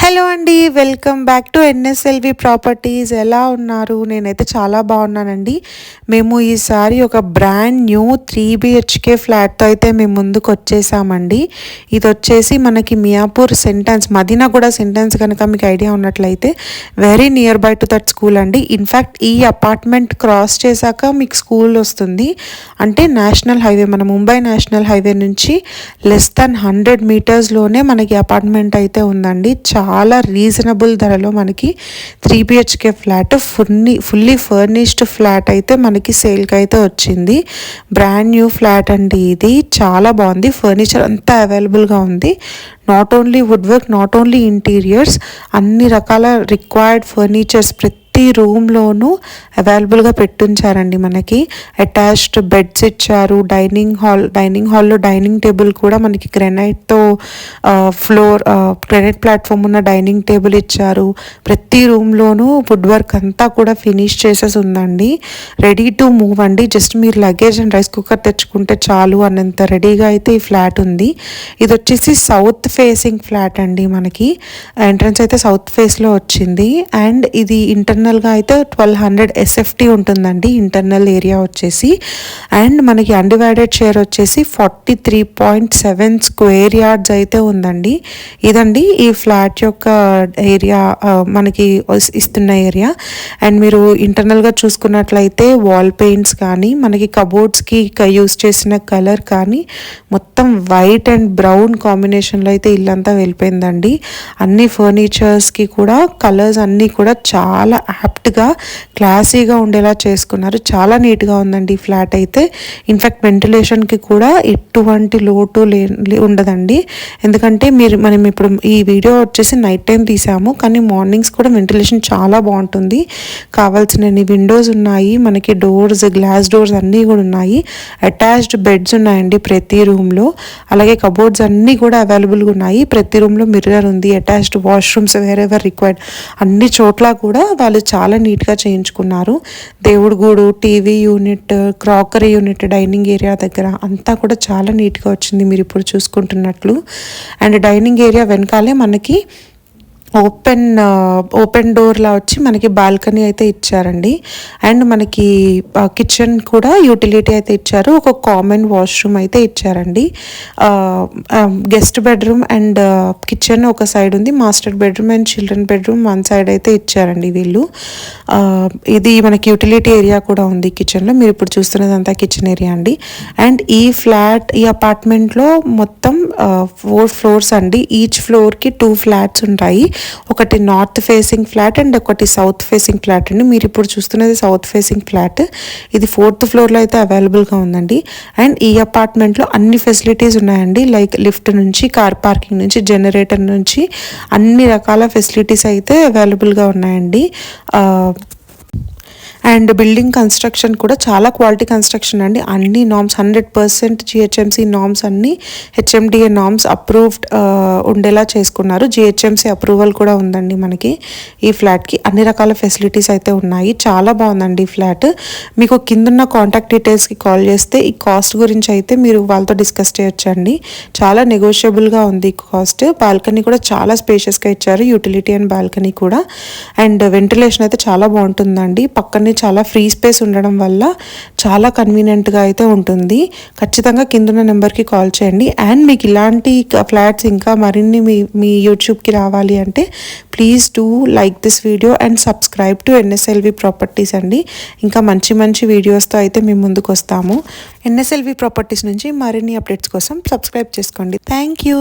Hello అండి, welcome back to NSLV properties. ఎలా ఉన్నారు? నేనైతే చాలా బాగున్నానండి. మేము ఈసారి ఒక బ్రాండ్ న్యూ 3 BHK ఫ్లాట్తో అయితే మేము ముందుకు వచ్చేసామండి. ఇది వచ్చేసి మనకి మియాపూర్ సెంటెన్స్, మదీనాగూడ సెంటెన్స్ కనుక మీకు ఐడియా ఉన్నట్లయితే very near by to that school అండి. ఇన్ఫ్యాక్ట్ ఈ అపార్ట్మెంట్ క్రాస్ చేశాక మీకు స్కూల్ వస్తుంది. అంటే నేషనల్ హైవే, మన ముంబై నేషనల్ హైవే నుంచి లెస్ దాన్ 100 మీటర్స్లోనే మనకి అపార్ట్మెంట్ అయితే ఉందండి. చాలా రీజనబుల్ ధరలో మనకి 3 BHK flat, fully furnished flat అయితే మనకి సేల్కి అయితే వచ్చింది. బ్రాండ్ న్యూ ఫ్లాట్ అండి. ఇది చాలా బాగుంది. ఫర్నిచర్ అంతా అవైలబుల్గా ఉంది. Not only wood work, not only interiors, అన్ని రకాల రిక్వైర్డ్ ఫర్నిచర్స్ ప్రతి రూమ్లోనూ అవైలబుల్గా పెట్టుంచారండి. మనకి అటాచ్డ్ బెడ్స్ ఇచ్చారు. డైనింగ్ హాల్లో డైనింగ్ టేబుల్ కూడా మనకి గ్రెనైట్తో గ్రెనైట్ ప్లాట్ఫామ్ ఉన్న డైనింగ్ టేబుల్ ఇచ్చారు. ప్రతి రూమ్లోనూ వుడ్ వర్క్ అంతా కూడా ఫినిష్ చేసేసి ఉందండి. రెడీ టు మూవ్ అండి. జస్ట్ మీరు లగేజ్ అండ్ రైస్ కుక్కర్ తెచ్చుకుంటే చాలు అన్నంత రెడీగా అయితే ఈ ఫ్లాట్ ఉంది. ఇది వచ్చేసి సౌత్ ఫేసింగ్ ఫ్లాట్ అండి. మనకి ఎంట్రన్స్ అయితే సౌత్ ఫేస్లో వచ్చింది. అండ్ ఇది ఇంటర్నల్గా అయితే 1200 SFT ఉంటుందండి ఇంటర్నల్ ఏరియా వచ్చేసి. అండ్ మనకి అన్డివైడెడ్ షేర్ వచ్చేసి 43.7 స్క్వేర్ యార్డ్స్ అయితే ఉందండి. ఇదండి ఈ ఫ్లాట్ యొక్క ఏరియా, మనకి ఇస్తున్న ఏరియా. అండ్ మీరు ఇంటర్నల్గా చూసుకున్నట్లయితే వాల్ పెయింట్స్ కానీ, మనకి కబోర్డ్స్కి యూస్ చేసిన కలర్ కానీ మొత్తం వైట్ అండ్ బ్రౌన్ కాంబినేషన్లో అయితే ఇల్లంతా వెళ్ళిపోయిందండి. అన్ని ఫర్నిచర్స్కి కూడా కలర్స్ అన్నీ కూడా చాలా యాప్ట్గా క్లాసీగా ఉండేలా చేసుకున్నారు. చాలా నీట్గా ఉందండి ఈ ఫ్లాట్ అయితే. ఇన్ఫ్యాక్ట్ వెంటిలేషన్కి కూడా ఎటువంటి లోటు ఉండదండి. ఎందుకంటే మనం ఇప్పుడు ఈ వీడియో వచ్చేసి నైట్ టైం తీసాము, కానీ మార్నింగ్స్ కూడా వెంటిలేషన్ చాలా బాగుంటుంది. కావాల్సినన్ని విండోస్ ఉన్నాయి, మనకి డోర్స్, గ్లాస్ డోర్స్ అన్నీ కూడా ఉన్నాయి. అటాచ్డ్ బెడ్స్ ఉన్నాయండి ప్రతి రూమ్లో. అలాగే కబోర్డ్స్ అన్నీ కూడా అవైలబుల్గా ఉన్నాయి. ప్రతి రూమ్లో మిర్రర్ ఉంది. అటాచ్డ్ వాష్రూమ్స్ వేరెవర్ రిక్వైర్డ్ అన్ని చోట్ల కూడా వాళ్ళు చాలా నీట్గా చేయించుకున్నారు. దేవుడి గూడు, TV unit, crockery unit, dining area దగ్గర అంతా కూడా చాలా నీట్గా వచ్చింది మీరు ఇప్పుడు చూసుకుంటున్నట్లు. అండ్ డైనింగ్ ఏరియా వెనకాలే మనకి ఓపెన్ డోర్లా వచ్చి మనకి బాల్కనీ అయితే ఇచ్చారండి. అండ్ మనకి కిచెన్ కూడా యూటిలిటీ అయితే ఇచ్చారు. ఒక కామన్ వాష్రూమ్ అయితే ఇచ్చారండి. గెస్ట్ బెడ్రూమ్ అండ్ కిచెన్ ఒక సైడ్ ఉంది. Master bedroom and children bedroom one side అయితే ఇచ్చారండి వీళ్ళు. ఇది మనకి యూటిలిటీ ఏరియా కూడా ఉంది కిచెన్లో. మీరు ఇప్పుడు చూస్తున్నదంతా కిచెన్ ఏరియా అండి. అండ్ ఈ అపార్ట్మెంట్లో మొత్తం 4 ఫ్లోర్స్ అండి. ఈచ్ ఫ్లోర్కి 2 ఫ్లాట్స్ ఉంటాయి. ఒకటి నార్త్ ఫేసింగ్ ఫ్లాట్ అండ్ ఒకటి సౌత్ ఫేసింగ్ ఫ్లాట్ అండి. మీరు ఇప్పుడు చూస్తున్నది సౌత్ ఫేసింగ్ ఫ్లాట్. ఇది 4th ఫ్లోర్లో అయితే అవైలబుల్గా ఉందండి. అండ్ ఈ అపార్ట్మెంట్లో అన్ని ఫెసిలిటీస్ ఉన్నాయండి. లైక్ లిఫ్ట్ నుంచి, కార్ పార్కింగ్ నుంచి, జనరేటర్ నుంచి అన్ని రకాల ఫెసిలిటీస్ అయితే అవైలబుల్గా ఉన్నాయండి. అండ్ బిల్డింగ్ కన్స్ట్రక్షన్ కూడా చాలా క్వాలిటీ కన్స్ట్రక్షన్ అండి. అన్ని నామ్స్ 100% GHMC నామ్స్, అన్ని HMDA నామ్స్ అప్రూవ్డ్ ఉండేలా చేసుకున్నారు. GHMC అప్రూవల్ కూడా ఉందండి మనకి ఈ ఫ్లాట్కి. అన్ని రకాల ఫెసిలిటీస్ అయితే ఉన్నాయి. చాలా బాగుందండి ఈ ఫ్లాట్. మీకు కిందున్న కాంటాక్ట్ డీటెయిల్స్కి కాల్ చేస్తే ఈ కాస్ట్ గురించి అయితే మీరు వాళ్ళతో డిస్కస్ చేయొచ్చండి. చాలా నెగోషియబుల్గా ఉంది కాస్ట్. బాల్కనీ కూడా చాలా స్పేషియస్గా ఇచ్చారు, యూటిలిటీ అండ్ బాల్కనీ కూడా. అండ్ వెంటిలేషన్ అయితే చాలా బాగుంటుందండి. పక్కనే చాలా ఫ్రీ స్పేస్ ఉండడం వల్ల చాలా కన్వీనియంట్గా అయితే ఉంటుంది. ఖచ్చితంగా కిందున్న నెంబర్కి కాల్ చేయండి. అండ్ మీకు ఇలాంటి ఫ్లాట్స్ ఇంకా మరిన్ని మీ యూట్యూబ్కి రావాలి అంటే please do like this video and subscribe to NSLV properties అండి. ఇంకా మంచి మంచి వీడియోస్తో అయితే మేము ముందుకు వస్తాము. ఎన్ఎస్ఎల్వి ప్రాపర్టీస్ నుంచి మరిన్ని అప్డేట్స్ కోసం సబ్స్క్రైబ్ చేసుకోండి. Thank you.